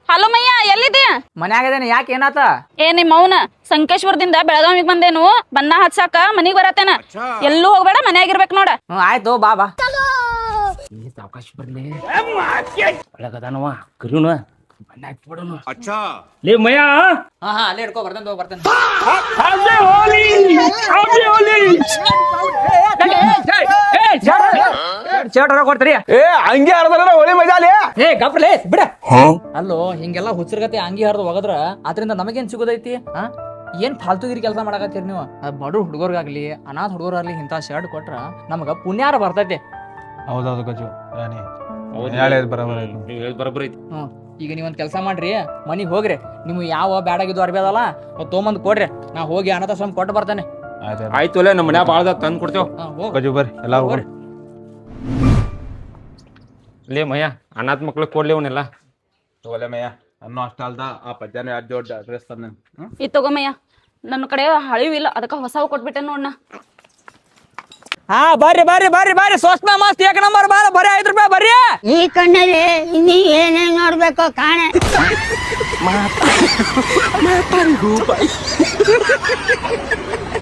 Hello Mayya ಎಲ್ಲಿದ್ದಿ? ಮನ್ಯಾಗದೇನೆ ಯಾಕೆ ಏನಾತ? ನಿಮ್ಮ ಮೌನ ಸಂಕೇಶ್ವರದಿಂದ ಬೆಳಗಾವಿಗೆ ಬಂದೇನು, ಬಣ್ಣ ಹಚ್ಚಾಕ ಮನಿಗ್ ಬರತ್ತೇನ. ಎಲ್ಲೂ ಹೋಗ್ಬೇಡ, ಮನ್ಯಾಗಿರ್ಬೇಕು ನೋಡ. ಆಯ್ತು ಬಾ ಬಾ. ಸಾವಕಾಶ ಬರ್ಲಿ ಒಳಗದಾನವ ಕರಿಯುನ ಬಣ್ಣ ಹಾಕ್ಬಿಡೋನು. ಲೇ ಮಯ್ಯ ಹಾ ಅಲ್ಲೇ ಹಿಡ್ಕೊ ಬರ್ತೇನೆ. ಕೊಡ್ತೀರಿ ಹಂಗೆ ಹರದ್ರ ಹೋಳಿ ಮಜಾಲಿ. ಗಪ್ರಲೇ ಬಿಡ. ಅಲ್ಲೋ ಹಿಂಗೆಲ್ಲ ಹುಚ್ಚರ್ಗತಿ ಅಂಗಿ ಹರಿದು ಹೋಗದ್ರ ಅದ್ರಿಂದ ನಮಗೇನ್ ಸಿಗೋದೈತಿ? ಏನ್ ಫಾಲ್ತುಗಿರಿ ಕೆಲಸ ಮಾಡಕತ್ತೀರಿ ನೀವು? ಬಡ ಹುಡುಗರ್ಗಾಗ್ಲಿ ಅನಾಥ ಹುಡುಗರಾಗ್ಲಿ ಇಂಥ ಶರ್ಟ್ ಕೊಟ್ರ ನಮಗ ಪುಣ್ಯಾರ ಬರ್ತೈತಿ. ಹೌದೌದು ಗಜು ಬರೋಬ್ಬರ ಐತಿ. ಈಗ ನೀವೊಂದ್ ಕೆಲಸ ಮಾಡ್ರಿ, ಮನಿಗ್ ಹೋಗ್ರಿ. ನಿಮ್ಗೆ ಯಾವ ಬ್ಯಾಡಾಗಿದ್ದು ಅರ್ಬಿ ಅದಲ್ಲ ತೊಗೊಂಬಂದ್ ಕೊಡ್ರಿ, ನಾ ಹೋಗಿ ಅನಾಥಾಶ್ರಮ ಕೊಟ್ಟು ಬರ್ತೇನೆ. ಆಯ್ತು ಅಲ್ಲೇ ನಮ್ಮ ಮನ್ಯಾಗ ಬಾಳ್ದ ತಂದು ಕೊಡ್ತೇವ್. ಗಜು ಬರ್ರಿ ಎಲ್ಲ ಹೋಗ್ರಿ. ಲೇ ಮಯ್ಯ ಅನಾಥ ಮಕ್ಳಿಗೆ ಕೊಡ್ಲಿ ಅವನ್ನೆಲ್ಲ. ತಗೋಲೆ ಮಯ್ಯ, ಅನ್ನೋ ಅಷ್ಟ ಅಲ್ದ ಆ ಪದ್ಯಾನ ಎರಡು ಜೋಡ್ ಡ್ರೆಸ್ ತಂದ. ಇದು ತಗೋಮಯ್ಯ, ನನ್ನ ಕಡೆ ಹಳಿವಿಲ್ಲ, ಅದಕ್ಕ ಹೊಸವು ಕೊಟ್ಬಿಟ್ಟೆ ನೋಡ್ನ. ಬರ್ರಿ ಬರ್ರಿ ಬರ್ರಿ ಬರ್ರಿ, ಸ್ವಸ್ಥ ಮಸ್ತ್ ಏಕ ನಂಬರ್ ಬಾಳ ಬರೀ 5 ರೂಪಾಯಿ ಬರ್ರಿ. ಈ ಕಣ್ಣಲ್ಲಿ ನೀ ಏನೇನ್ ನೋಡ್ಬೇಕೋ ಕಾಣೆ.